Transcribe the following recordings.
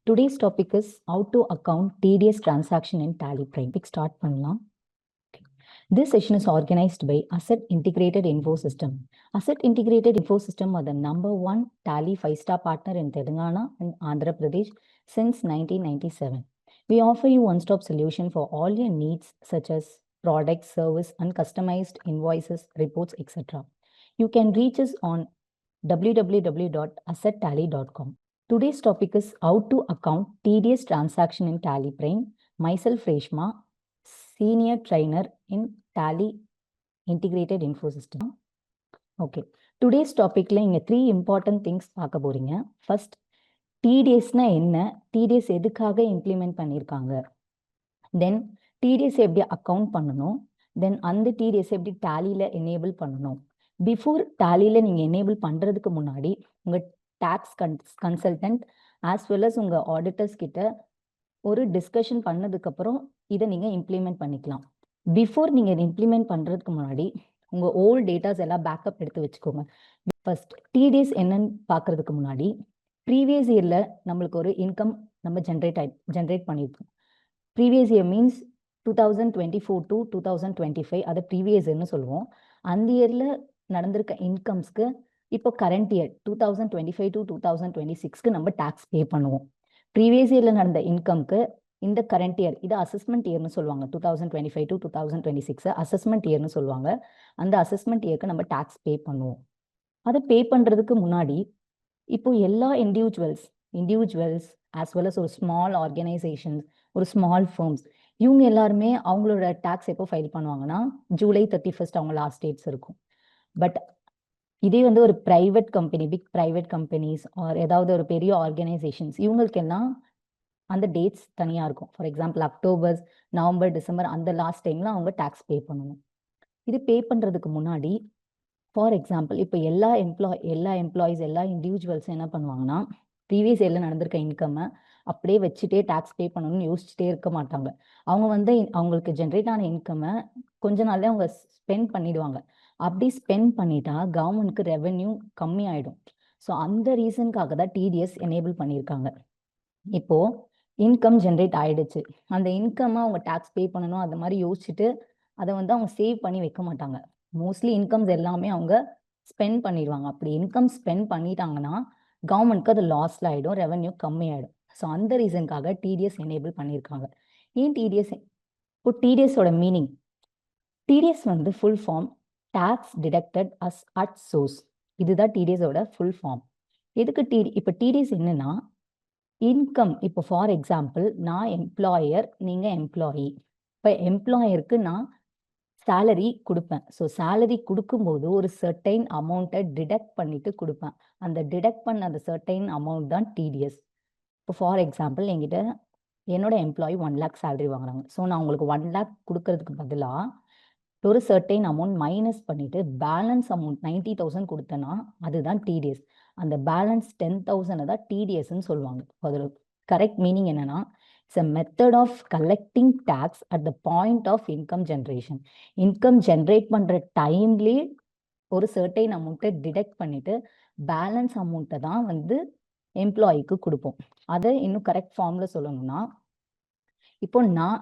Today's topic is how to account TDS transaction in Tally Prime. Start பண்ணலாம். This session is organized by Asset Integrated Info System. Asset Integrated Info System are the #1 Tally 5-star partner in Telangana and Andhra Pradesh since 1997. We offer you one-stop solution for all your needs such as product, service, and customized invoices, reports, etc. You can reach us on www.assettally.com. Today's topic is how to account TDS transaction in Tally Prime. Myself, Reshma, Senior Trainer in Tally Integrated Info System. Okay. Today's topic இங்க 3 important things பார்க்க போறீங்க. First, TDSனா என்ன? TDS எதுக்காக implement பண்ணியிருக்காங்க? Then, TDS எப்படி account பண்ணணும்? Then, அந்த TDS எப்படி Tallyல எனேபிள் பண்ணணும்? பிஃபோர் Tallyல நீங்க எனேபிள் பண்றதுக்கு முன்னாடி உங்க tax consultant as well as உங்க ஆடிட்டர்ஸ் கிட்ட ஒரு டிஸ்கஷன் பண்ணதுக்கு அப்புறம் இதை நீங்க இம்ப்ளிமெண்ட் பண்ணிக்கலாம். பிஃபோர் நீங்க இம்ப்ளிமெண்ட் பண்றதுக்கு முன்னாடி உங்க ஓல்ட் டேட்டாஸ் எல்லாம் பேக்கப் எடுத்து வச்சுக்கோங்க. ஃபர்ஸ்ட் டிடிஎஸ் என்னன்னு பாக்குறதுக்கு முன்னாடி ப்ரீவியஸ் இயர்ல நம்மளுக்கு ஒரு இன்கம் நம்ம ஜென்ரேட் பண்ணியிருக்கோம். ப்ரீவியஸ் இயர் மீன்ஸ் 2024 to 2025 அதை ப்ரீவியஸ் இயர்னு சொல்லுவோம். அந்த இயர்ல நடந்திருக்க இன்கம்ஸ்க்கு இப்போ கரண்ட் இயர் 2025 to 2026க்கு நம்ம டாக்ஸ் பே பண்ணுவோம். ப்ரீவியஸ் இயர்ல நடந்த இன்கம்க்கு இந்த கரண்ட் இயர் இது அசஸ்மெண்ட் இயர்னு சொல்லுவாங்க. 2025 to 2026 அசஸ்மெண்ட் இயர்னு சொல்லுவாங்க. அந்த அசஸ்மெண்ட் இயர்க்கு நம்ம டாக்ஸ் பே பண்ணுவோம். அதை பே பண்றதுக்கு முன்னாடி இப்போ எல்லா இண்டிவிஜுவல்ஸ் ஆஸ் வெல் அஸ் ஒரு ஸ்மால் ஆர்கனைசேஷன்ஸ், ஒரு ஸ்மால் ஃபர்ம்ஸ், இவங்க எல்லாருமே அவங்களோட டாக்ஸ் எப்போ ஃபைல் பண்ணுவாங்கன்னா ஜூலை 31 அவங்க லாஸ்ட் டேட்ஸ் இருக்கும். பட் இதே வந்து ஒரு private company, big private companies or ஏதாவது ஒரு பெரிய ஆர்கனைசேஷன்ஸ், இவங்களுக்கெல்லாம் அந்த டேட்ஸ் தனியாக இருக்கும். For example October, November, December அந்த லாஸ்ட் டைம்ல அவங்க டாக்ஸ் பே பண்ணணும். இது பே பண்ணுறதுக்கு முன்னாடி ஃபார் எக்ஸாம்பிள் இப்போ எல்லா எம்ப்ளாயீஸ் எல்லா இண்டிவிஜுவல்ஸும் என்ன பண்ணுவாங்கன்னா ப்ரீவியஸ் இயர்ல நடந்திருக்க இன்கம்மை அப்படியே வச்சுட்டே டாக்ஸ் பே பண்ணணும்னு யோசிச்சுட்டே இருக்க மாட்டாங்க. அவங்க வந்து அவங்களுக்கு ஜென்ரேட் ஆன இன்கம்மை கொஞ்ச நாள்ல அவங்க ஸ்பெண்ட் பண்ணிடுவாங்க. அப்படி ஸ்பெண்ட் பண்ணிட்டா கவர்மெண்ட்க்கு ரெவென்யூ கம்மி ஆயிடும். ஸோ அந்த ரீசனுக்காக தான் டிடிஎஸ் எனேபிள் பண்ணியிருக்காங்க. இப்போ இன்கம் ஜென்ரேட் ஆயிடுச்சு, அந்த இன்கம்மை அவங்க டாக்ஸ் பே பண்ணணும் அந்த மாதிரி யோசிச்சுட்டு அதை வந்து அவங்க சேவ் பண்ணி வைக்க மாட்டாங்க. மோஸ்ட்லி இன்கம்ஸ் எல்லாமே அவங்க ஸ்பெண்ட் பண்ணிடுவாங்க. அப்படி இன்கம் ஸ்பெண்ட் பண்ணிட்டாங்கன்னா கவர்மெண்ட்க்கு அது லாஸ்ல ஆயிடும், ரெவென்யூ கம்மி ஆயிடும். ஸோ அந்த ரீசனுக்காக டிடிஎஸ் எனேபிள் பண்ணியிருக்காங்க. ஏன் டிடிஎஸ்? இப்போ டிடிஎஸோட மீனிங், டிடிஎஸ் வந்து full form tax deducted as at source. இதுதான் டிடிஎஸோட ஃபுல் ஃபார்ம். எதுக்கு இப்போ டிடிஎஸ் என்னன்னா இன்கம். இப்போ ஃபார் எக்ஸாம்பிள் நான் எம்ப்ளாயர், நீங்க எம்ப்ளாயி. இப்போ எம்ப்ளாயருக்கு நான் சேலரி கொடுப்பேன். ஸோ சேலரி கொடுக்கும்போது ஒரு சர்டைன் அமௌண்ட்டை டிடக்ட் பண்ணிட்டு கொடுப்பேன். அந்த டிடக்ட் பண்ண அந்த சர்டைன் அமௌண்ட் தான் டிடிஎஸ். இப்போ ஃபார் எக்ஸாம்பிள் என்கிட்ட என்னோட எம்ப்ளாயி 1 lakh சேலரி வாங்குறாங்க. ஸோ நான் உங்களுக்கு 1 lakh கொடுக்கறதுக்கு பதிலாக ஒரு சர்டைன் அமௌண்ட் மைனஸ் பண்ணிட்டு பேலன்ஸ் அமௌண்ட் 90,000 கொடுத்தேன்னா அதுதான் டிடிஎஸ். அந்த பேலன்ஸ் 10,000 தான் டிடிஎஸ்ன்னு சொல்லுவாங்க. அதோட கரெக்ட் மீனிங் என்னன்னா it's a method of collecting tax at the point of income generation. Income generate பண்ற டைம்லேயே ஒரு சர்டைன் அமௌண்ட்டை டிடெக்ட் பண்ணிட்டு பேலன்ஸ் அமௌண்ட்டை தான் வந்து எம்ப்ளாயிக்கு கொடுப்போம். அதை இன்னும் கரெக்ட் ஃபார்ம்ல சொல்லணும்னா இப்போ நான்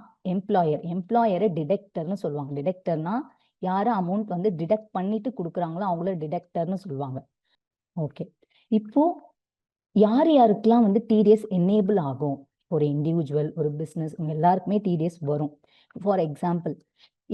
எம்ப்ளாயரை டிடெக்டர்னு சொல்லுவாங்க. டிடெக்டர்னா யாரை அமௌண்ட் வந்து டிடெக்ட் பண்ணிட்டு கொடுக்குறாங்களோ அவங்கள டிடெக்டர்னு சொல்லுவாங்க. ஓகே, இப்போ யாருக்கெல்லாம் வந்து டிடிஎஸ் எனேபிள் ஆகும்? ஒரு இண்டிவிஜுவல், ஒரு பிஸ்னஸ், இவங்க எல்லாருக்குமே டிடிஎஸ் வரும். ஃபார் எக்ஸாம்பிள்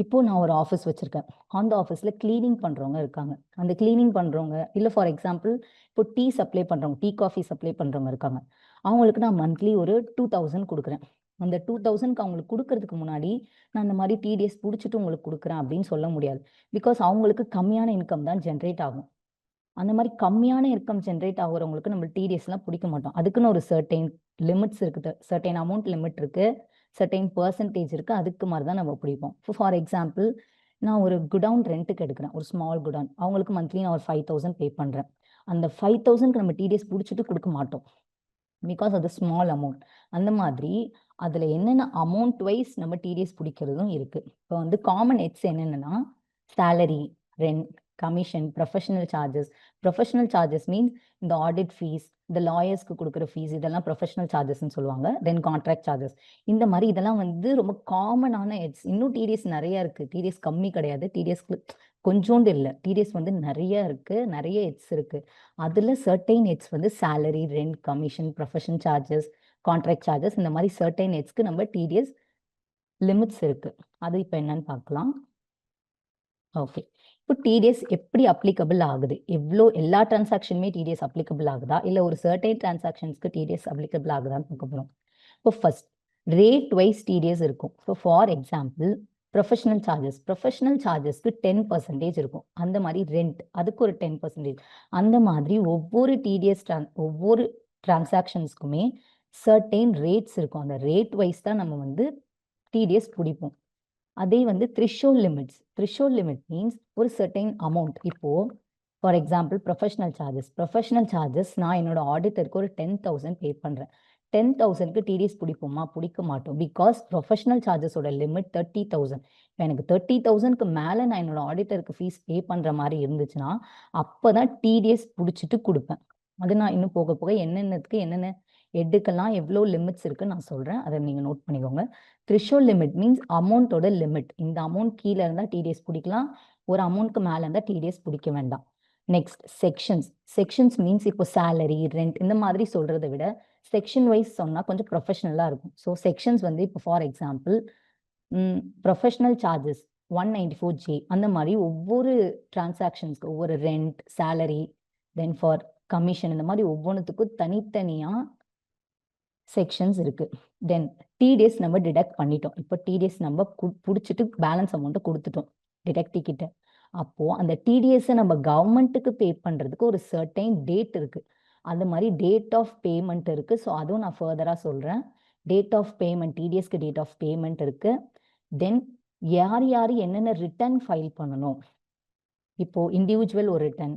இப்போ நான் ஒரு ஆஃபீஸ் வச்சிருக்கேன். அந்த ஆஃபீஸ்ல கிளீனிங் பண்றவங்க இருக்காங்க. அந்த கிளீனிங் பண்றவங்க இல்லை ஃபார் எக்ஸாம்பிள் இப்போ டீ சப்ளை பண்றவங்க, டீ காஃபி சப்ளை பண்றவங்க இருக்காங்க. அவங்களுக்கு நான் மந்த்லி ஒரு 2,000 கொடுக்குறேன். அந்த 2,000க்கு அவங்களுக்கு கொடுக்கறதுக்கு முன்னாடி நான் இந்த மாதிரி டிடிஎஸ் பிடிச்சிட்டு உங்களுக்கு கொடுக்குறேன் அப்படின்னு சொல்ல முடியாது. பிகாஸ் அவங்களுக்கு கம்மியான இன்கம் தான் ஜென்ரேட் ஆகும். அந்த மாதிரி கம்மியான இன்கம் ஜென்ரேட் ஆகுறவங்களுக்கு நம்ம டிடிஎஸ்லாம் பிடிக்க மாட்டோம். அதுக்குன்னு ஒரு சர்டைன் லிமிட்ஸ் இருக்குது, சர்டைன் அமௌண்ட் லிமிட் இருக்கு, சர்டைன் பர்சன்டேஜ் இருக்கு. அதுக்கு மாதிரி தான் நம்ம பிடிப்போம். இப்போ ஃபார் எக்ஸாம்பிள் நான் ஒரு குடவுன் ரெண்ட்டுக்கு எடுக்கிறேன், ஒரு ஸ்மால் குடவுன். அவங்களுக்கு மந்த்லி நான் ஒரு 5,000 பே பண்ணுறேன். அந்த 5,000க்கு நம்ம டிடிஎஸ் பிடிச்சிட்டு கொடுக்க மாட்டோம், பிகாஸ் அது ஸ்மால் அமௌண்ட். அந்த மாதிரி அதில் என்னென்ன அமௌண்ட் வைஸ் நம்ம டிடிஎஸ் பிடிக்கிறதும் இருக்கு. இப்போ வந்து காமன் ஹெட்ஸ் என்னென்னா salary, rent, commission, professional charges. Professional charges means இந்த ஆடிட் ஃபீஸ், இந்த லாயர்ஸ்க்கு கொடுக்குற ஃபீஸ் இதெல்லாம் ப்ரொஃபஷனல் சார்ஜஸ்ன்னு சொல்லுவாங்க. தென் கான்ட்ராக்ட் சார்ஜஸ். இந்த மாதிரி இதெல்லாம் வந்து ரொம்ப காமனான ஹெட்ஸ். இன்னும் டிடிஎஸ் நிறைய இருக்கு. டிடிஎஸ் கம்மி கிடையாது. டிடிஎஸ்க்கு கொஞ்சோண்டு இல்லை. டிடிஎஸ் வந்து நிறைய இருக்கு, நிறைய ஹெட்ஸ் இருக்கு. அதுல சர்டைன் ஹெட்ஸ் வந்து salary, rent, commission, professional charges, contract charges, இந்த மாதிரி சர்டைன் ஹெட்ஸ்க்கு நம்ம டிடிஎஸ் லிமிட்ஸ் இருக்கு. அது இப்போ என்னன்னு பார்க்கலாம். ஓகே, இப்போ டிடிஎஸ் எப்படி அப்ளிகபிள் ஆகுது? எல்லா டிரான்சாக்ஷனுமே டிடிஎஸ் அப்ளிகபிள் ஆகுதா, இல்லை ஒரு சர்டைன் டிரான்சாக்ஷன்ஸ்க்கு டிடிஎஸ் அப்ளிகபிள் ஆகுதான்னு பார்க்க போகிறோம். இப்போ ஃபர்ஸ்ட் ரேட் வைஸ் டிடிஎஸ் இருக்கும். ஸோ ஃபார் எக்ஸாம்பிள் ப்ரொஃபஷனல் சார்ஜஸ்க்கு 10% இருக்கும். அந்த மாதிரி ரெண்ட், அதுக்கு ஒரு 10%. அந்த மாதிரி ஒவ்வொரு ஒவ்வொரு டிரான்சாக்ஷன்ஸ்க்குமே சர்டைன் ரேட்ஸ் இருக்கும். அந்த ரேட் வைஸ் தான் நம்ம வந்து டிடிஎஸ் பிடிப்போம். அதே வந்து த்ரிஷோல்ட் லிமிட் மீன்ஸ் ஒரு சர்டைன் அமௌண்ட். இப்போ ஃபார் எக்ஸாம்பிள் ப்ரொஃபஷனல் சார்ஜஸ் நான் என்னோட ஆடிட்டருக்கு ஒரு 10,000 பே பண்ணுறேன். 10,000க்கு டிடிஎஸ் பிடிப்போமா? பிடிக்க மாட்டோம். பிகாஸ் ப்ரொஃபஷனல் சார்ஜஸோட லிமிட் 30,000. இப்போ எனக்கு 30,000க்கு மேலே நான் என்னோட ஆடிட்டருக்கு ஃபீஸ் பே பண்ணுற மாதிரி இருந்துச்சுன்னா அப்போ தான் டிடிஎஸ் பிடிச்சிட்டு கொடுப்பேன். அது நான் இன்னும் போக போக என்னென்ன எடுக்கலாம், எவ்வளோ லிமிட்ஸ் இருக்குன்னு நான் சொல்கிறேன். அதை நீங்கள் நோட் பண்ணிக்கோங்க. த்ரிஷோல்ட் லிமிட் மீன்ஸ் அமௌண்ட்டோட லிமிட். இந்த அமௌண்ட் கீழே இருந்தால் டிடிஎஸ் பிடிக்கலாம், ஒரு அமௌண்ட்க்கு மேலே இருந்தால் டிடிஎஸ் பிடிக்க வேண்டாம். நெக்ஸ்ட் செக்ஷன்ஸ் மீன்ஸ் இப்போ சேலரி, ரெண்ட் இந்த மாதிரி சொல்கிறத விட செக்ஷன் வைஸ் சொன்னால் கொஞ்சம் ப்ரொஃபஷனலாக இருக்கும். ஸோ செக்ஷன்ஸ் வந்து இப்போ for example professional charges 194J அந்த மாதிரி ஒவ்வொரு டிரான்சாக்ஷன்ஸ்க்கு ஒவ்வொரு rent, salary, then for commission இந்த மாதிரி ஒவ்வொன்றுத்துக்கும் தனித்தனியாக செக்ஷன்ஸ் இருக்கு. தென் டிடிஎஸ் நம்ம டிடக்ட் பண்ணிட்டோம். இப்போ டிடிஎஸ் நம்ம பிடிச்சிட்டு பேலன்ஸ் அமௌண்ட்டை கொடுத்துட்டோம் டிடக்டி கிட்ட. அப்போ அந்த டிடிஎஸ்ஸை நம்ம கவர்மெண்ட்டுக்கு பே பண்ணுறதுக்கு ஒரு சர்டைன் டேட் இருக்கு. அந்த மாதிரி டேட் ஆஃப் பேமெண்ட் இருக்கு. ஸோ அதுவும் நான் ஃபர்தராக சொல்கிறேன். டேட் ஆஃப் பேமெண்ட், டிடிஎஸ்க்கு டேட் ஆஃப் பேமெண்ட் இருக்கு. தென் யார் என்னென்ன ரிட்டர்ன் ஃபைல் பண்ணணும். இப்போ இண்டிவிஜுவல் ஒரு ரிட்டர்ன்,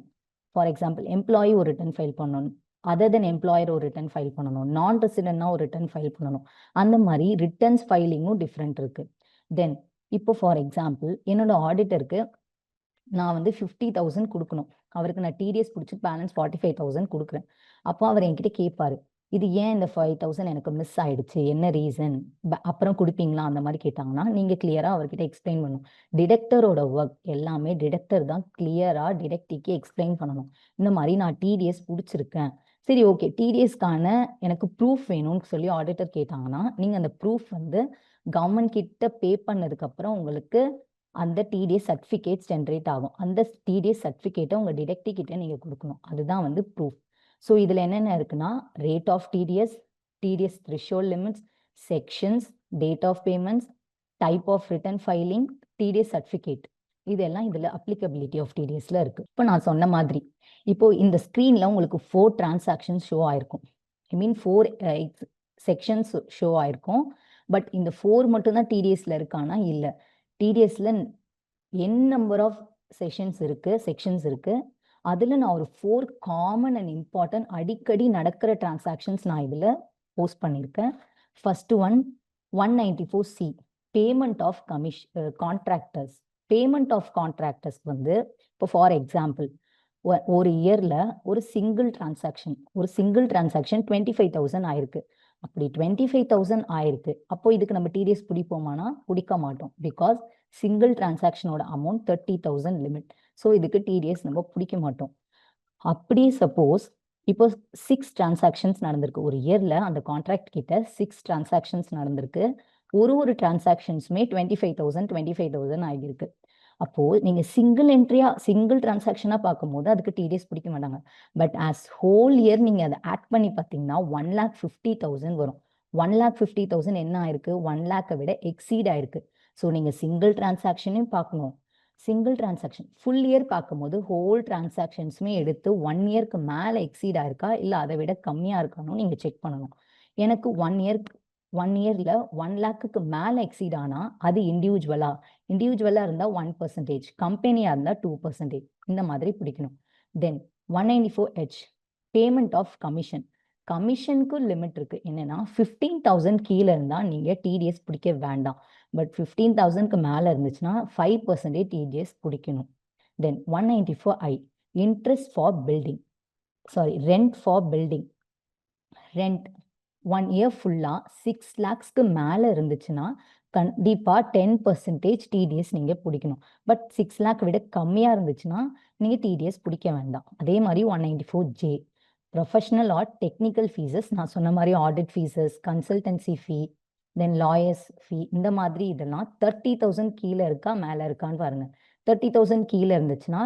ஃபார் எக்ஸாம்பிள் எம்ப்ளாயி ஒரு ரிட்டர்ன் ஃபைல் பண்ணணும், அதர் தென் எம்ப்ளாயர் ஒரு ரிட்டர்ன் ஃபைல் பண்ணணும், நான் ரெசிடென்ட்னா ஒரு ரிட்டர்ன் ஃபைல் பண்ணணும். அந்த மாதிரி ரிட்டர்ன்ஸ் ஃபைலிங்கும் டிஃப்ரெண்ட் இருக்கு. தென் இப்போ ஃபார் எக்ஸாம்பிள் என்னோட ஆடிட்டருக்கு நான் வந்து 50,000 கொடுக்கணும். அவருக்கு நான் டிடிஎஸ் பிடிச்சி பேலன்ஸ் 45,000 கொடுக்குறேன். அப்போ அவர் என்கிட்ட கேட்பாரு, இது ஏன் இந்த 5,000 எனக்கு மிஸ் ஆயிடுச்சு, என்ன ரீசன், அப்புறம் கொடுப்பீங்களா அந்த மாதிரி கேட்டாங்கன்னா நீங்கள் கிளியராக அவர்கிட்ட எக்ஸ்பிளைன் பண்ணணும். டிடக்டரோட ஒர்க் எல்லாமே டிடக்டர் தான் கிளியராக டிடக்டிக்கு எக்ஸ்பிளைன் பண்ணணும். இந்த மாதிரி நான் டிடிஎஸ் பிடிச்சிருக்கேன், சரி ஓகே டிடிஎஸ்க்கான எனக்கு ப்ரூஃப் வேணும்னு சொல்லி ஆடிட்டர் கேட்டாங்கன்னா நீங்கள் அந்த ப்ரூஃப் வந்து கவர்மெண்ட் கிட்ட பே பண்ணதுக்கப்புறம் உங்களுக்கு அந்த டிடிஎஸ் சர்டிஃபிகேட்ஸ் ஜென்ரேட் ஆகும். அந்த டிடிஎஸ் சர்டிஃபிகேட்டை உங்கள் டிடக்டி கிட்ட நீங்கள் கொடுக்கணும். அதுதான் வந்து ப்ரூஃப். ஸோ இதில் என்னென்ன இருக்குன்னா rate of TDS threshold limits, sections, date of payments, type of return filing, TDS certificate, இதெல்லாம் இதில் அப்ளிகபிலிட்டி ஆஃப் டிடிஎஸ்ல இருக்கு. இப்போ நான் சொன்ன மாதிரி இப்போ இந்த ஸ்க்ரீனில் உங்களுக்கு 4 டிரான்சாக்ஷன்ஸ் ஷோ ஆயிருக்கும். ஐ மீன் 4 செக்ஷன்ஸ் ஷோ ஆயிருக்கும். பட் இந்த 4 மட்டும்தான் டிடிஎஸ்ல இருக்கானா? இல்லை. டிடிஎஸ்ல n நம்பர் ஆஃப் செக்ஷன்ஸ் இருக்கு. அதில் நான் ஒரு 4 காமன் அண்ட் இம்பார்ட்டன்ட் அடிக்கடி நடக்கிற டிரான்சாக்ஷன்ஸ் நான் இதில் போஸ்ட் பண்ணியிருக்கேன். First one 194C payment of contractors. Payment of contractors வந்து இப்போ ஃபார் எக்ஸாம்பிள் ஒரு இயரில் ஒரு சிங்கிள் டிரான்சாக்ஷன் 25,000 ஆயிருக்கு. அப்படி 25,000 ஆயிருக்கு. அப்போ இதுக்கு நம்ம டிடிஎஸ் பிடிப்போமானா பிடிக்க மாட்டோம். பிகாஸ் சிங்கிள் டிரான்சாக்ஷனோட அமௌண்ட் 30,000 லிமிட். ஸோ இதுக்கு டிடிஎஸ் நம்ம பிடிக்க மாட்டோம். அப்படி சப்போஸ் இப்போ 6 டிரான்சாக்ஷன்ஸ் நடந்திருக்கு ஒரு இயரில், அந்த கான்ட்ராக்ட் கிட்ட 6 டிரான்சாக்ஷன்ஸ் நடந்திருக்கு. ஒரு டிரான்சாக்ஷன்ஸுமே 25,000 ஆகியிருக்கு. அப்போ நீங்க சிங்கிள் டிரான்சாக்ஷனா பார்க்கும்போது அதுக்கு டிடிஎஸ் பிடிக்க மாட்டாங்க. பட் ஆஸ் ஹோல் இயர் நீங்க அதை ஆட் பண்ணி பார்த்தீங்கன்னா 1,50,000 வரும். 1,50,000 என்ன ஆயிருக்கு? 1 lakh விட எக்ஸீட் ஆயிருக்கு. ஸோ நீங்க சிங்கிள் டிரான்சாக்ஷனையும் பார்க்கணும். சிங்கிள் டிரான்சாக்ஷன் ஃபுல் இயர் பார்க்கும்போது ஹோல் டிரான்சாக்ஷன்ஸுமே எடுத்து 1 இயர்க்கு மேலே எக்ஸீட் ஆயிருக்கா இல்லை அதை விட கம்மியாக இருக்கானு நீங்கள் செக் பண்ணணும். எனக்கு 1 இயரில் 1 lakhக்கு மேலே எக்ஸீட் ஆனால் அது இண்டிவிஜுவலாக இருந்தால் 1%, கம்பெனியாக இருந்தால் 2%, இந்த மாதிரி பிடிக்கணும். தென் 194H பேமெண்ட் ஆஃப் கமிஷனுக்கு லிமிட் இருக்கு. என்னன்னா 15,000 கீழே இருந்தால் நீங்கள் டிடிஎஸ் பிடிக்க வேண்டாம். பட் 15,000க்கு மேலே இருந்துச்சுன்னா 5% டிடிஎஸ் பிடிக்கணும். தென் 194I rent for building. Rent 1 year ஃபுல்லாக 6 லேக்ஸ்க்கு மேலே இருந்துச்சுன்னா கண்டிப்பாக 10% டிடிஎஸ் நீங்கள் பிடிக்கணும். பட் 6 லேக் விட கம்மியாக இருந்துச்சுன்னா நீங்கள் டிடிஎஸ் பிடிக்க வேண்டாம். அதே மாதிரி 194J professional R technical fees, நான் சொன்ன மாதிரி ஆடிட் ஃபீஸஸ், கன்சல்டன்சி ஃபீ, தென் லாயர்ஸ் ஃபீ, இந்த மாதிரி இதெல்லாம் 30,000 கீழே இருக்கா மேலே இருக்கான்னு பாருங்கள். 30,000 கீழே இருந்துச்சுன்னா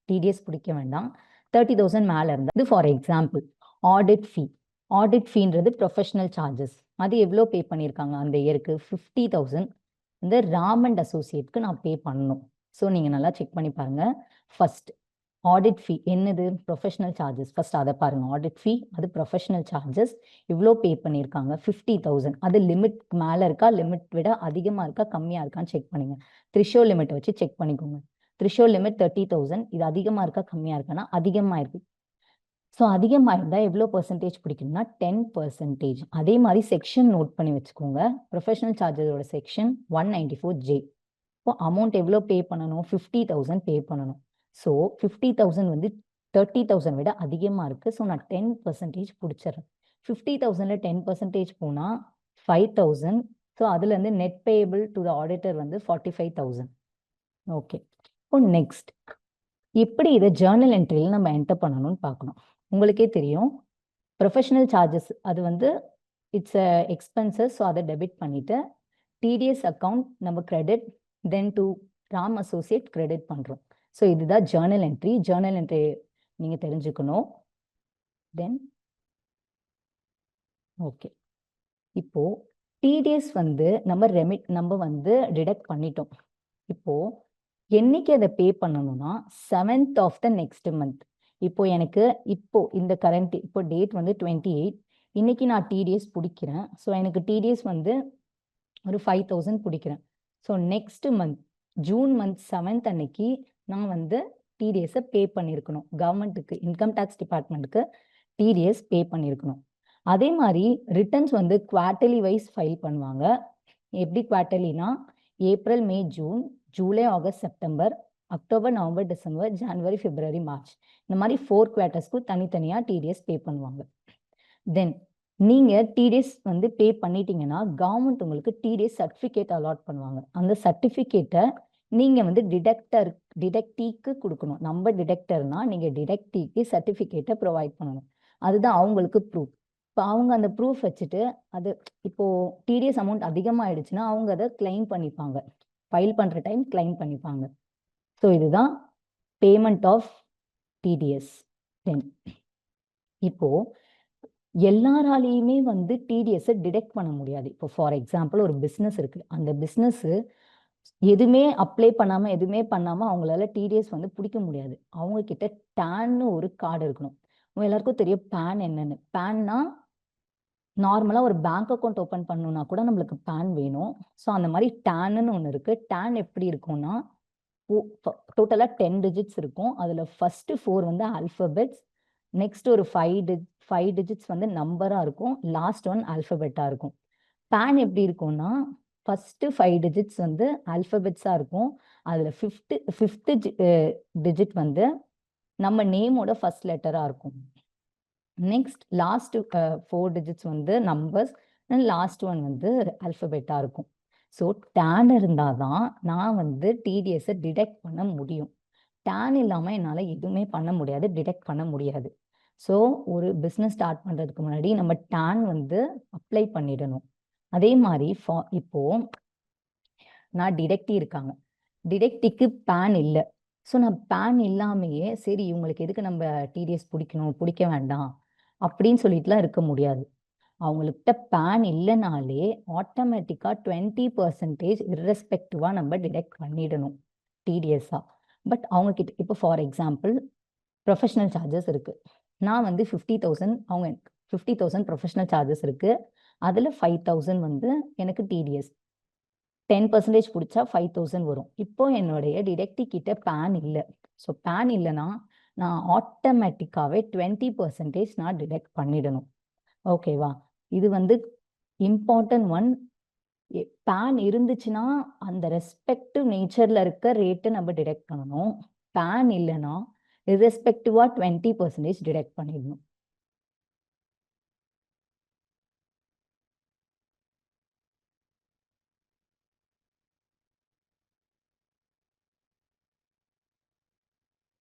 டிடிஎஸ் பிடிக்க வேண்டாம். 30,000 மேலே இருந்தால், இது for example audit fee. Audit ஃபீன்றது ப்ரொஃபஷனல் சார்ஜஸ். அது எவ்வளோ பே பண்ணியிருக்காங்க அந்த இயருக்கு? 50,000 இந்த ராம் அண்ட் அசோசியேட்க்கு நான் பே பண்ணணும். ஸோ நீங்கள் நல்லா செக் பண்ணி பாருங்கள். ஃபர்ஸ்ட் ஆடிட் ஃபீ என்னது? Professional charges. ஃபர்ஸ்ட் அதை பாருங்கள். ஆடிட் ஃபீ அது ப்ரொஃபஷனல் சார்ஜஸ் இவ்வளோ பே பண்ணியிருக்காங்க 50,000. அது லிமிட் மேலே இருக்கா, லிமிட் விட அதிகமாக இருக்கா கம்மியாக இருக்கான்னு செக் பண்ணுங்க. த்ரிஷோல் லிமிட்டை வச்சு செக் பண்ணிக்கோங்க. த்ரிஷோல் லிமிட் 30,000. இது அதிகமாக இருக்கா கம்மியாக இருக்கான்னா அதிகமாக இருக்கு. ஸோ அதிகமாக இருந்தால் எவ்வளோ பர்சன்டேஜ் பிடிக்கணும்னா 10%. அதே மாதிரி செக்ஷன் நோட் பண்ணி வச்சுக்கோங்க. ப்ரொஃபஷனல் சார்ஜஸோட செக்ஷன் 194J. இப்போ அமௌண்ட் எவ்வளோ பே பண்ணணும்? 50,000 பே பண்ணணும். ஸோ 50,000 வந்து 30,000 விட அதிகமாக இருக்குது. ஸோ நான் 10% பிடிச்சிட்றேன். 50,000ல் 10% போனால் 5,000. ஸோ அதுலேருந்து net payable to the auditor வந்து 45,000. ஓகே. இப்போ நெக்ஸ்ட் எப்படி இதை ஜேர்னல் என்ட்ரியில் நம்ம என்டர் பண்ணணும்னு பார்க்கணும். உங்களுக்கே தெரியும் ப்ரொஃபஷனல் சார்ஜஸ் அது வந்து இட்ஸ் எக்ஸ்பென்சஸ். ஸோ அதை டெபிட் பண்ணிவிட்டு டிடிஎஸ் அக்கௌண்ட் நம்ம credit, then to Ram associate credit பண்ணுறோம். ஸோ இதுதான் ஜேர்னல் என்ட்ரி. ஜேர்னல் என்ட்ரி நீங்கள் தெரிஞ்சுக்கணும். தென் ஓகே, இப்போது டிடிஎஸ் வந்து நம்ம வந்து டிடக்ட் பண்ணிட்டோம். இப்போது என்னைக்கு அதை பே பண்ணணும்னா 7th of the next month. இப்போ எனக்கு இந்த கரண்ட் இப்போ டேட் வந்து 28. இன்னைக்கு நான் டிடிஎஸ் பிடிக்கிறேன். ஸோ எனக்கு டிடிஎஸ் வந்து ஒரு 5,000 பிடிக்கிறேன். So next month June month 7th அன்னைக்கு நான் வந்து டிடிஎஸை பே பண்ணியிருக்கணும். கவர்மெண்ட்டுக்கு, இன்கம் டேக்ஸ் டிபார்ட்மெண்ட்டுக்கு டிடிஎஸ் பே பண்ணியிருக்கணும். அதே மாதிரி ரிட்டர்ன்ஸ் வந்து குவார்ட்டர்லி வைஸ் ஃபைல் பண்ணுவாங்க. எப்படி குவார்ட்டர்லினா April, May, June, July, August, September, October, November, December, ஜனவரி, பிப்ரவரி, மார்ச், இந்த மாதிரி 4 குவார்ட்டர்ஸ்க்கும் தனித்தனியாக டிடிஎஸ் பே பண்ணுவாங்க. தென் நீங்கள் டிடிஎஸ் வந்து பே பண்ணிட்டீங்கன்னா கவர்மெண்ட் உங்களுக்கு டிடிஎஸ் சர்டிஃபிகேட் அலாட் பண்ணுவாங்க. அந்த சர்டிஃபிகேட்டை நீங்கள் வந்து டிடக்டிக்கு கொடுக்கணும். நம்ம டிடக்டர்னா நீங்கள் டிடக்டிக்கு சர்டிஃபிகேட்டை ப்ரொவைட் பண்ணணும். அதுதான் அவங்களுக்கு ப்ரூஃப். இப்போ அவங்க அந்த ப்ரூஃப் வச்சுட்டு அது இப்போது டிடிஎஸ் அமௌண்ட் அதிகமாகிடுச்சுன்னா அவங்க அதை கிளைம் பண்ணிப்பாங்க. ஃபைல் பண்ணுற டைம் கிளைம் பண்ணிப்பாங்க. ஸோ இதுதான் பேமெண்ட் ஆஃப் டிடிஎஸ். தென் இப்போது எல்லாராலையுமே வந்து டிடிஎஸை டிடெக்ட் பண்ண முடியாது. இப்போ ஃபார் எக்ஸாம்பிள் ஒரு பிஸ்னஸ் இருக்குது. அந்த பிஸ்னஸ்ஸு எதுவுமே அப்ளை பண்ணாமல் எதுவுமே பண்ணாமல் அவங்களால டிடிஎஸ் வந்து பிடிக்க முடியாது. அவங்க கிட்ட டேன்னு ஒரு கார்டு இருக்கணும். உங்க எல்லாருக்கும் தெரியும் பேன் என்னன்னு. பேன்னா நார்மலாக ஒரு பேங்க் அக்கௌண்ட் ஓப்பன் பண்ணணும்னா கூட நம்மளுக்கு பேன் வேணும். ஸோ அந்த மாதிரி டேன்னு ஒன்று இருக்குது. டேன் எப்படி இருக்கும்னா டோட்டலாக 10 டிஜிட்ஸ் இருக்கும். அதில் ஃபஸ்ட்டு 4 வந்து ஆல்ஃபபெட்ஸ், நெக்ஸ்ட் ஒரு 5 டிஜிட்ஸ் வந்து நம்பராக இருக்கும், லாஸ்ட் ஒன் ஆல்ஃபபெட்டாக இருக்கும். பேன் எப்படி இருக்கும்னா ஃபஸ்ட்டு 5 டிஜிட்ஸ் வந்து ஆல்ஃபபெட்ஸாக இருக்கும். அதில் ஃபிஃப்த்து டிஜிட் வந்து நம்ம நேமோட ஃபர்ஸ்ட் லெட்டராக இருக்கும். நெக்ஸ்ட் லாஸ்ட் 4 டிஜிட்ஸ் வந்து நம்பர்ஸ், அண்ட் லாஸ்ட் ஒன் வந்து ஆல்ஃபபெட்டாக இருக்கும். ஸோ டேன் இருந்தால் தான் நான் வந்து டிடிஎஸை டிடெக்ட் பண்ண முடியும். டேன் இல்லாமல் என்னால் எதுவுமே பண்ண முடியாது, டிடெக்ட் பண்ண முடியாது. ஸோ ஒரு பிஸ்னஸ் ஸ்டார்ட் பண்ணுறதுக்கு முன்னாடி நம்ம டேன் வந்து அப்ளை பண்ணிடணும். அதே மாதிரி இப்போது நான் டிடெக்டி இருக்காங்க, டிடெக்டிக்கு பேன் இல்லை. ஸோ நான் பேன் இல்லாமையே சரி இவங்களுக்கு எதுக்கு நம்ம டிடிஎஸ் பிடிக்க வேண்டாம் அப்படின்னு சொல்லிட்டுலாம் இருக்க முடியாது. அவங்கள்கிட்ட பேன் இல்லைனாலே ஆட்டோமேட்டிக்காக 20% இர்ரெஸ்பெக்டிவாக நம்ம டிடெக்ட் பண்ணிடணும் டிடிஎஸ்ஸாக. பட் அவங்கக்கிட்ட இப்போ ஃபார் எக்ஸாம்பிள் ப்ரொஃபஷனல் சார்ஜஸ் இருக்குது. நான் வந்து 50,000, அவங்க 50,000 ப்ரொஃபஷனல் சார்ஜஸ் இருக்குது. அதில் 5,000 வந்து எனக்கு டிடிஎஸ். 10% பிடிச்சா 5,000 வரும். இப்போ என்னுடைய டிடெக்டி கிட்ட பேன் இல்லை. ஸோ பேன் இல்லைன்னா நான் ஆட்டோமேட்டிக்காகவே 20% நான் டிடெக்ட் பண்ணிடணும். ஓகேவா? இது வந்து இம்பார்ட்டன்ட் ஒன். பேன் இருந்துச்சுன்னா அந்த ரெஸ்பெக்டிவ் நேச்சரில் இருக்க ரேட்டு நம்ம டிடெக்ட் பண்ணணும். பேன் இல்லைன்னா இர்ரெஸ்பெக்டிவாக 20% டிடெக்ட் பண்ணிடணும்.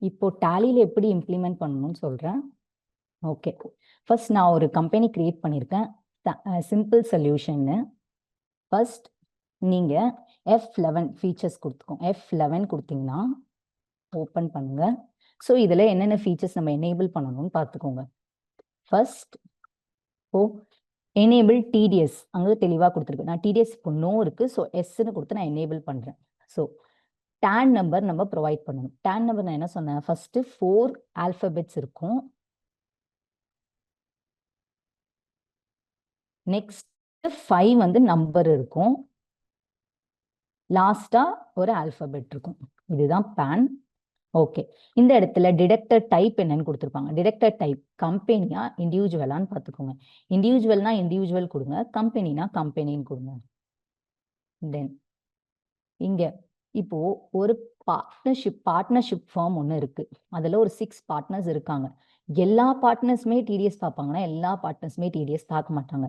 இப்போ டேலியில் எப்படி இம்ப்ளிமெண்ட் பண்ணணும்னு சொல்கிறேன். ஓகே, ஃபர்ஸ்ட் நான் ஒரு கம்பெனி கிரியேட் பண்ணியிருக்கேன், சிம்பிள் சொல்யூஷன்னு. ஃபர்ஸ்ட் நீங்கள் F11 ஃபீச்சர்ஸ் கொடுத்துக்கோங்க. F11 கொடுத்தீங்கன்னா ஓப்பன் பண்ணுங்க. ஸோ இதில் என்னென்ன ஃபீச்சர்ஸ் நம்ம எனேபிள் பண்ணணும்னு பார்த்துக்கோங்க. ஃபர்ஸ்ட் எனேபிள் டிடிஎஸ் அங்கே தெளிவாக கொடுத்துருக்கு. நான் டிடிஎஸ் இப்போ நோ இருக்குது, ஸோ எஸ்ன்னு கொடுத்து நான் எனேபிள் பண்ணுறேன். ஸோ டேன் நம்பர் நம்ம ப்ரொவைட் பண்ணணும். டேன் நம்பர் நான் என்ன சொன்னேன், ஃபர்ஸ்ட் 4 ஆல்பபெட்ஸ் இருக்கும். நெக்ஸ்ட் 5 வந்து நம்பர் இருக்கும். லாஸ்டா ஒரு ஆல்பபெட் இருக்கும். இதுதான் பேன். ஓகே, இந்த இடத்துல டிடெக்டர் டைப் என்னன்னு கொடுத்துருப்பாங்க. டிடெக்டர் டைப் கம்பெனியா இண்டிவிஜுவலான்னு பார்த்துக்கோங்க. இண்டிவிஜுவல்னா இண்டிவிஜுவல் கொடுங்க, கம்பெனினா கம்பெனின்னு கொடுங்க. தென் இங்க இப்போ ஒரு பார்ட்னர்ஷிப் ஃபார்ம் ஒன்று இருக்கு. அதில் ஒரு 6 பார்ட்னர்ஸ் இருக்காங்க. எல்லா பார்ட்னர்ஸுமே டிடிஎஸ் பார்ப்பாங்கன்னா எல்லா பார்ட்னர்ஸுமே டிடிஎஸ் பார்க்க மாட்டாங்க.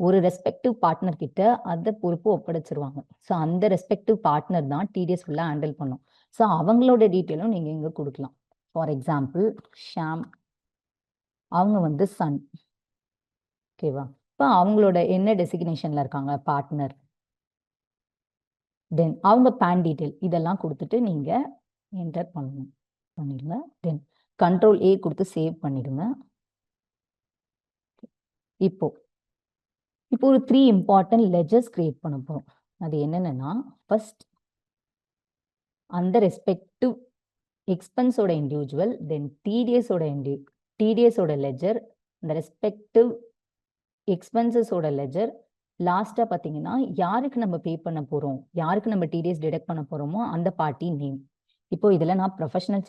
ஒரு ரெஸ்பெக்டிவ் பார்ட்னர் கிட்ட அந்த பொறுப்பு ஒப்படைச்சிருவாங்க. ஸோ அந்த ரெஸ்பெக்டிவ் பார்ட்னர் தான் டிடிஎஸ் ஃபுல்லாக ஹேண்டில் பண்ணும். ஸோ அவங்களோட டீட்டெயிலும் நீங்கள் இங்கே கொடுக்கலாம். ஃபார் எக்ஸாம்பிள் ஷாம், அவங்க வந்து சன். ஓகேவா? இப்போ அவங்களோட என்ன டெசிக்னேஷனில் இருக்காங்க, பார்ட்னர். தென் அவங்க பேன் டீட்டெயில் இதெல்லாம் கொடுத்துட்டு நீங்கள் என்டர் பண்ணிடுங்க. தென் கண்ட்ரோல் ஏ கொடுத்து சேவ் பண்ணிடுங்க. இப்போ ஒரு 3 இம்பார்ட்டன்ட் லெஜர்ஸ் கிரியேட் பண்ண போகிறோம். அது என்னென்னா, ஃபர்ஸ்ட் அந்த ரெஸ்பெக்டிவ் எக்ஸ்பென்ஸோட இண்டிவிஜுவல், தென் டிடிஎஸோட லெஜர், அந்த ரெஸ்பெக்டிவ் எக்ஸ்பென்சஸோட லெஜர், லாஸ்ட்டாக பார்த்தீங்கன்னா யாருக்கு நம்ம பே பண்ண போகிறோம், யாருக்கு நம்ம டிடிஎஸ் டிடெக்ட் பண்ண போகிறோமோ அந்த பார்ட்டி நேம். இப்போ இதில் நான் ப்ரொஃபஷனல்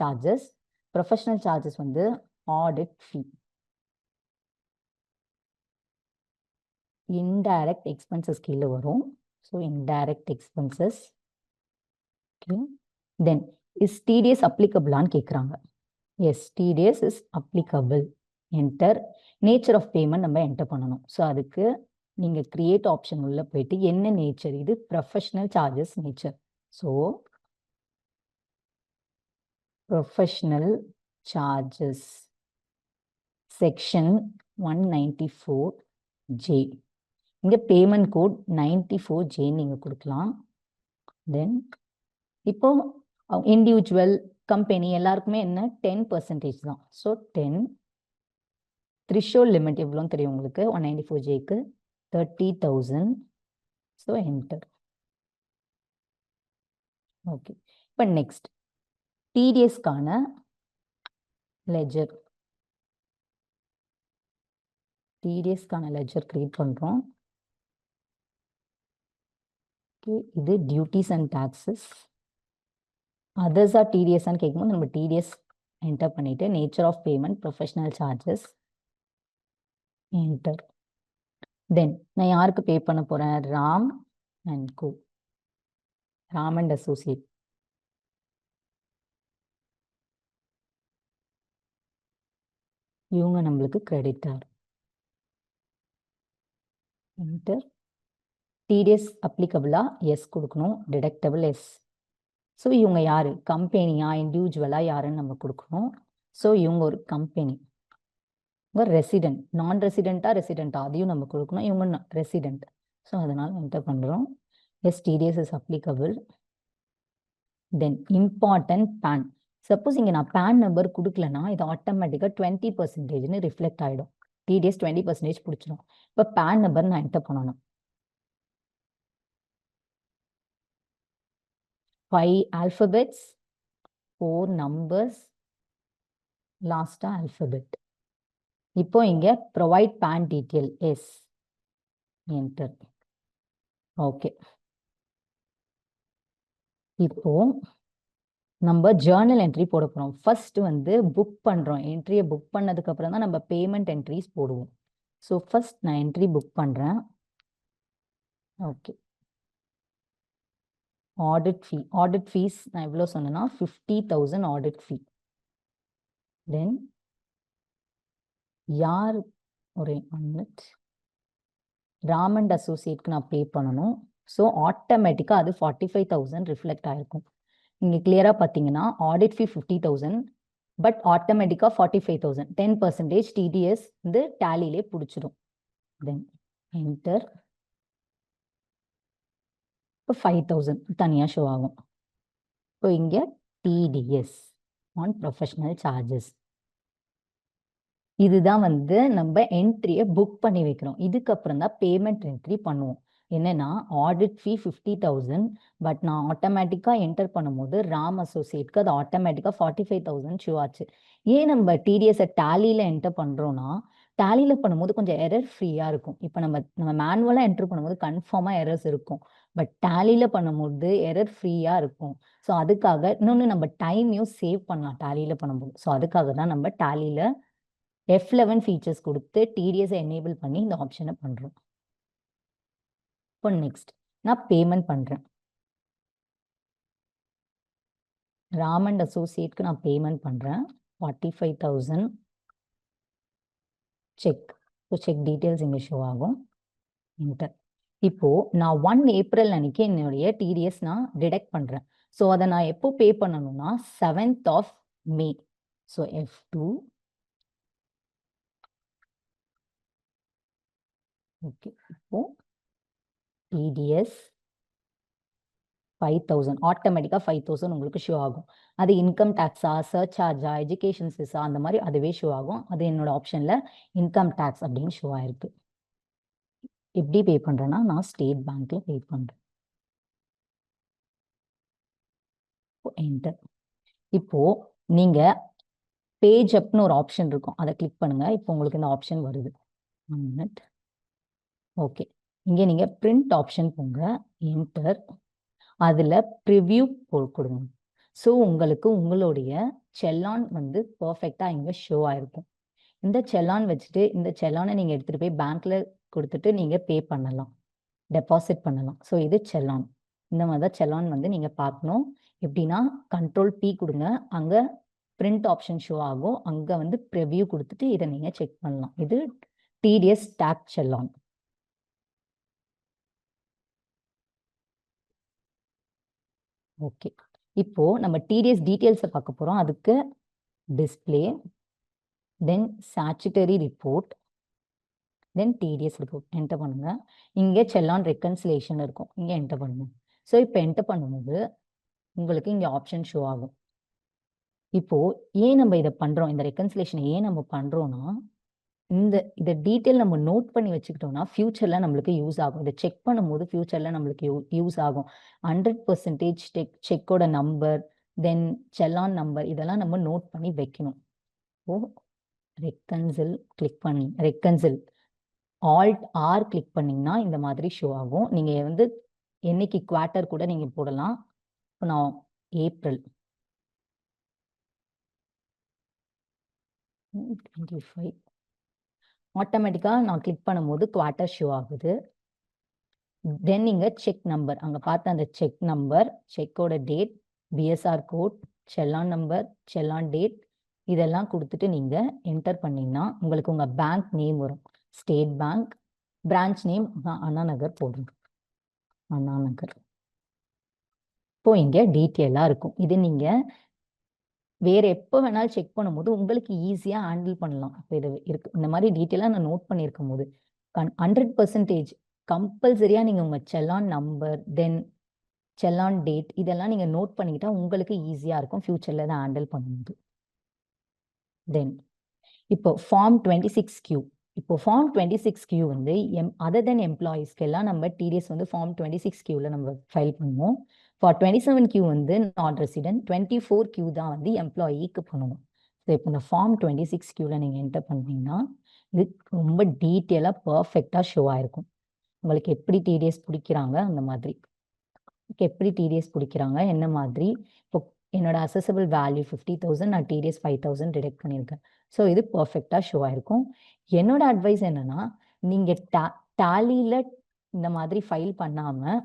சார்ஜஸ் வந்து ஆடிட் ஃபீ, இன்டைரக்ட் எக்ஸ்பென்சஸ் கீழே வரும். So indirect expenses. Okay, then is TDS அப்ளிகபிளான்னு கேட்குறாங்க. Yes, TDS is applicable. Enter. Nature of payment நம்ம என்டர் பண்ணணும். ஸோ அதுக்கு நீங்கள் கிரியேட் ஆப்ஷன் உள்ள போயிட்டு என்ன நேச்சர், இது professional charges nature. So professional charges section 194J. இங்கே பேமெண்ட் கோட் 94J நீங்கள் கொடுக்கலாம். தென் இப்போ இண்டிவிஜுவல் கம்பெனி எல்லாருக்குமே என்ன 10% தான். ஸோ 10. த்ரிஷோல்ட் லிமிட் எவ்வளோன்னு தெரியும் உங்களுக்கு, 194Jக்கு 30,000. So enter. ஓகே, இப்போ நெக்ஸ்ட் டிடிஎஸ்க்கான லெஜர் கிரியேட் பண்ணுறோம். ஓகே, இது டியூட்டிஸ் அண்ட் டாக்ஸஸ். அதர்ஸாக டிடிஎஸ்ன்னு கேட்கும்போது நம்ம டிடிஎஸ் என்டர் பண்ணிவிட்டு nature of payment professional charges enter. Then நான் யாருக்கு பே பண்ண போகிறேன், ராம் அண்ட் அசோசியேட். இவங்க நம்மளுக்கு கிரெடிட்டார். என்டர். டிடிஎஸ் அப்ளிகபிளா எஸ் கொடுக்கணும், டிடெக்டபிள் எஸ். ஸோ இவங்க யார், கம்பெனியா இண்டிவிஜுவலாக யாருன்னு நம்ம கொடுக்கணும். ஸோ இவங்க ஒரு கம்பெனி. இவங்க ரெசிடென்ட், நான் ரெசிடென்ட்டா அதையும் நம்ம கொடுக்கணும். இவங்க ரெசிடென்ட். ஸோ அதனால் என்டர் பண்ணுறோம். Yes, TDS is applicable. Then important PAN. Suppose இங்கே நான் பேன் நம்பர் கொடுக்கலன்னா இது ஆட்டோமேட்டிக்காக 20%ன்னு ரிஃப்ளெக்ட் ஆகிடும். டிடிஎஸ் 20% பிடிச்சிடும். இப்போ பேன் நம்பர் நான் என்டர் பண்ணணும். 5 alphabets, 4 numbers, லாஸ்டா ஆல்பபெட். இப்போ இங்க provide PAN detail yes, enter. Okay, இப்போ நம்ம ஜேர்னல் என்ட்ரி போட போகிறோம். ஃபர்ஸ்ட் வந்து புக் பண்ணுறோம். என்ட்ரியை புக் பண்ணதுக்கு அப்புறம் தான் நம்ம பேமெண்ட் என்ட்ரிஸ் போடுவோம். ஸோ ஃபர்ஸ்ட் நான் என்ட்ரி புக் பண்ணுறேன். ஓகே, ஆடிட் ஃபீஸ் நான் எவ்வளோ சொன்னேன்னா 50,000 ஆடிட் ஃபீ. தென் யார், ஒரே 1 minute, ராம் அண்ட் அசோசியேட்க்கு நான் பே பண்ணணும். ஸோ ஆட்டோமேட்டிக்காக அது 45,000 ரிஃப்ளெக்ட் ஆகிருக்கும். இங்கே கிளியராக பார்த்தீங்கன்னா ஆடிட் ஃபீ 50,000, பட் ஆட்டோமேட்டிக்கா 45,000 10% டிடிஎஸ் வந்து டேலிலே பிடிச்சிடும். தென் என்டர். இப்போ 5,000 தனியா ஷோ ஆகும். இப்போ இங்க டிடிஎஸ் ஆன் ப்ரொஃபஷனல் சார்ஜஸ். இதுதான் வந்து நம்ம என்ட்ரியை புக் பண்ணி வைக்கிறோம். இதுக்கப்புறம் தான் பேமெண்ட் என்ட்ரி பண்ணுவோம். என்னன்னா ஆடிட் ஃபீ 50,000, பட் நான் ஆட்டோமேட்டிக்காக என்டர் பண்ணும்போது ராம் அசோசியேட்க்கு அது ஆட்டோமேட்டிக்காக 45,000 ஷோ ஆச்சு. ஏன் நம்ம டிடிஎஸை டேலியில் என்டர் பண்ணுறோன்னா, டேலியில் பண்ணும்போது கொஞ்சம் எரர் ஃப்ரீயாக இருக்கும். இப்போ நம்ம மேனுவலாக என்டர் பண்ணும்போது கன்ஃபார்மாக எரர்ஸ் இருக்கும். பட் டேலியில் பண்ணும்போது எரர் ஃப்ரீயாக இருக்கும். ஸோ அதுக்காக இன்னொன்று நம்ம டைமையும் சேவ் பண்ணலாம் டேலியில் பண்ணும்போது. ஸோ அதுக்காக தான் நம்ம டேலியில் F11 ஃபீச்சர்ஸ் கொடுத்து டிடிஎஸ் எனேபிள் பண்ணி இந்த ஆப்ஷனை பண்றோம். இப்போ நெக்ஸ்ட் நான் பேமெண்ட் பண்றேன். ராம் அண்ட் அசோசியேட்க்கு நான் பேமெண்ட் பண்றேன் 45,000 செக். ஸோ செக் டீட்டெயில்ஸ் இங்கே ஷோ ஆகும். என்டர். இப்போ நான் 1 ஏப்ரல் அன்னைக்கு என்னுடைய டிடிஎஸ் நான் டிடெக்ட் பண்றேன். ஸோ அதை நான் எப்போ பே பண்ணணும்னா 7th of May. So F2. Okay, இப்போ டிடிஎஸ் 5,000 ஆட்டோமேட்டிக்காக 5,000 உங்களுக்கு ஷோ ஆகும். அது இன்கம் டேக்ஸா, சர்ச் சார்ஜா, எஜுகேஷன் செஸ்ஸா, அந்த மாதிரி அதுவே ஷோ ஆகும். அது என்னோட ஆப்ஷனில் இன்கம் டேக்ஸ் அப்படின்னு ஷோ ஆயிருக்கு. எப்படி பே பண்ணுறேன்னா நான் ஸ்டேட் பேங்க்ல பே பண்ணுறேன். என்டர். இப்போ நீங்க பேஜ் அப்னு ஒரு ஆப்ஷன் இருக்கும், அதை கிளிக் பண்ணுங்க. இப்போ உங்களுக்கு இந்த ஆப்ஷன் வருது. 1 minute. ஓகே, இங்கே நீங்க பிரிண்ட் ஆப்ஷன் போங்க. என்டர். அதில் ப்ரிவ்யூ கொடுங்க. ஸோ உங்களுக்கு உங்களுடைய செல்லான் வந்து பர்ஃபெக்டாக இங்கே ஷோ ஆயிருக்கும். இந்த செல்லான் வச்சுட்டு இந்த செல்லானை நீங்கள் எடுத்துகிட்டு போய் பேங்க்கில் கொடுத்துட்டு நீங்கள் பே பண்ணலாம், டெபாசிட் பண்ணலாம். ஸோ இது செல்லான். இந்த மாதிரி தான் செல்லான் வந்து நீங்கள் பார்க்கணும். எப்படின்னா Ctrl+P கொடுங்க, அங்கே பிரிண்ட் ஆப்ஷன் ஷோ ஆகும். அங்கே வந்து ப்ரிவ்யூ கொடுத்துட்டு இதை நீங்கள் செக் பண்ணலாம். இது டிடிஎஸ் டேக்ஸ் செல்லான். ஓகே, இப்போ நம்ம டிடிஎஸ் டீட்டெயில்ஸை பார்க்க போகிறோம். அதுக்கு டிஸ்பிளே, தென் ஸ்டாச்சுட்டரி ரிப்போர்ட், தென் டிடிஎஸ் ரிப்போர்ட் என்டர் பண்ணுங்க. இங்கே செல்லான் ரெக்கன்சிலேஷன் இருக்கும், இங்கே என்டர் பண்ணுங்க. ஸோ இப்போ என்டர் பண்ணும்போது உங்களுக்கு இங்கே ஆப்ஷன் ஷோ ஆகும். இப்போ ஏன் நம்ம இதை பண்ணுறோம், இந்த ரெக்கன்சிலேஷனை ஏன் நம்ம பண்ணுறோன்னா, இதை டீட்டெயில் நம்ம நோட் பண்ணி வச்சுக்கிட்டோம்னா ஃபியூச்சரில் நம்மளுக்கு யூஸ் ஆகும். இதை செக் பண்ணும்போது ஃபியூச்சரில் நம்மளுக்கு யூஸ் ஆகும். 100% செக்கோட நம்பர், தென் செல்லான் நம்பர், இதெல்லாம் நம்ம நோட் பண்ணி வைக்கணும். ஓ, ரெக்கன்சில் கிளிக் பண்ணி ரெக்கன்சில் Alt R கிளிக் பண்ணிங்கன்னா இந்த மாதிரி ஷோ ஆகும். நீங்கள் வந்து என்னைக்கு குவார்ட்டர் கூட நீங்கள் போடலாம். இப்போ நான் ஏப்ரல் 25 ஆட்டோமேட்டிக்காக நான் கிளிக் பண்ணும்போது குவார்ட்டர் ஷோ ஆகுது. தென் நீங்கள் செக் நம்பர், அங்கே பார்த்த அந்த செக் நம்பர், செக்கோட date, BSR code, challan number, challan date, இதெல்லாம் கொடுத்துட்டு நீங்கள் என்டர் பண்ணிங்கன்னா உங்களுக்கு உங்கள் பேங்க் நேம் வரும். State Bank, branch name Anna Nagar போடுங்க, அண்ணா நகர். இப்போ இங்கே டீட்டெயிலாக இருக்கும். இது நீங்கள் வேறு எப்போ வேணாலும் செக் பண்ணும்போது உங்களுக்கு ஈஸியாக ஹேண்டில் பண்ணலாம். இப்போ இது இருக்கு, இந்த மாதிரி டீட்டெயிலாக நான் நோட் பண்ணியிருக்கும் போது 100% கம்பல்சரியாக நீங்கள் உங்கள் செல்லான் நம்பர், தென் செல்லான் டேட், இதெல்லாம் நீங்கள் நோட் பண்ணிக்கிட்டா உங்களுக்கு ஈஸியாக இருக்கும் ஃபியூச்சரில் தான் ஹேண்டில் பண்ணும்போது. தென் இப்போ ஃபார்ம் 26Q. இப்போ ஃபார்ம் 26Q வந்து அதர் தென் எம்ப்ளாயீஸ்க்கு எல்லாம் நம்ம டிடிஎஸ் வந்து ஃபார்ம் 26Qல நம்ம ஃபைல் பண்ணுவோம். ஃபார் 27Q வந்து நான் ரெசிடென்ட், 24Q தான் வந்து எம்ப்ளாயிக்கு பண்ணுவோம். ஸோ இப்போ இந்த ஃபார்ம் 26Qல நீங்கள் என்டர் பண்ணீங்கன்னா இது ரொம்ப டீட்டெயிலாக பர்ஃபெக்டாக ஷோ ஆயிருக்கும். உங்களுக்கு எப்படி டிடிஎஸ் பிடிக்கிறாங்க அந்த மாதிரி, எப்படி டிடிஎஸ் பிடிக்கிறாங்க என்ன மாதிரி. இப்போ என்னோட அசசபிள் வேல்யூ 50,000, நான் டிடிஎஸ் 5,000 டிடெக்ட் பண்ணியிருக்கேன். ஸோ இது பர்ஃபெக்டாக ஷோ ஆயிருக்கும். என்னோட அட்வைஸ் என்னன்னா, நீங்கள் டேலியில் இந்த மாதிரி ஃபைல் பண்ணாமல்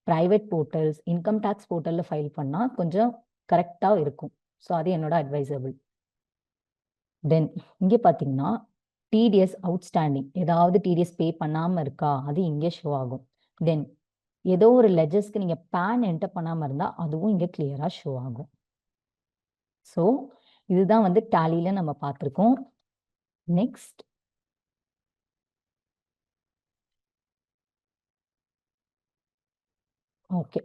ப்ரைவேட் போர்ட்டல்ஸ், இன்கம் டேக்ஸ் போர்ட்டலில் ஃபைல் பண்ணால் கொஞ்சம் கரெக்டாக இருக்கும். ஸோ அது என்னோட அட்வைசபிள். தென் இங்கே பார்த்தீங்கன்னா டிடிஎஸ் அவுட்ஸ்டாண்டிங், ஏதாவது டிடிஎஸ் பே பண்ணாமல் இருக்கா அது இங்கே ஷோ ஆகும். தென் ஏதோ ஒரு லெஜர்ஸ்க்கு நீங்கள் பேன் என்டர் பண்ணாமல் இருந்தால் அதுவும் இங்கே கிளியராக ஷோ ஆகும். ஸோ இதுதான் வந்து டேலியில நம்ம பார்த்திருக்கோம். Next okay.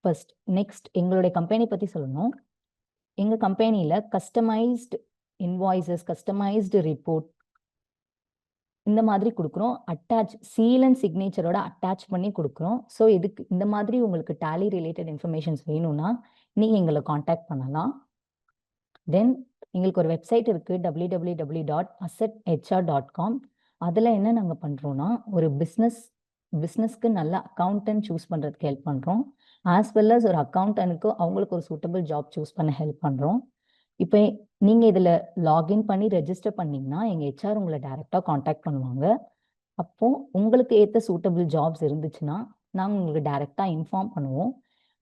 ஃபர்ஸ்ட் நெக்ஸ்ட் எங்களுடைய கம்பெனி பத்தி சொல்லணும். எங்க கம்பெனியில கஸ்டமைஸ்டு இன்வாய்ஸஸ், கஸ்டமைஸ்டு ரிப்போர்ட் இந்த மாதிரி கொடுக்குறோம். அட்டாச் சீல் அண்ட் சிக்னேச்சரோட அட்டாச் பண்ணி கொடுக்குறோம். ஸோ இதுக்கு இந்த மாதிரி உங்களுக்கு டேலி ரிலேட்டட் இன்ஃபர்மேஷன்ஸ் வேணும்னா நீங்கள் எங்களை காண்டாக்ட் பண்ணலாம். தென் எங்களுக்கு ஒரு வெப்சைட் இருக்குது, www.assethr.com. அதில் என்ன நாங்கள் பண்ணுறோன்னா, ஒரு பிஸ்னஸ்க்கு நல்ல அக்கௌண்டன்ட் சூஸ் பண்ணுறதுக்கு ஹெல்ப் பண்ணுறோம். ஆஸ் வெல் அஸ் ஒரு அக்கௌண்டனுக்கு அவங்களுக்கு ஒரு சூட்டபிள் ஜாப் சூஸ் பண்ண ஹெல்ப் பண்ணுறோம். இப்போ நீங்கள் இதில் லாகின் பண்ணி ரெஜிஸ்டர் பண்ணிங்கன்னா எங்கள் ஹெச்ஆர் உங்களை டைரெக்டாக காண்டாக்ட் பண்ணுவாங்க. அப்போது உங்களுக்கு ஏற்ற சூட்டபிள் ஜாப்ஸ் இருந்துச்சுன்னா நாங்கள் உங்களுக்கு டைரெக்டாக இன்ஃபார்ம் பண்ணுவோம்.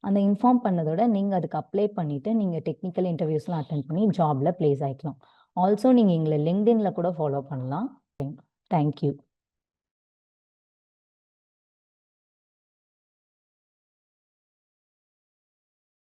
அந்த இன்ஃபார்ம் பண்ணதோட நீங்கள் அதுக்கு அப்ளை பண்ணிவிட்டு நீங்கள் டெக்னிக்கல் இன்டர்வியூஸ்லாம் அட்டென்ட் பண்ணி ஜாபில் ப்ளேஸ் ஆகிக்கலாம். ஆல்சோ நீங்கள் எங்களை லிங்க்டின்ல கூட ஃபாலோ பண்ணலாம். தேங்க்யூ.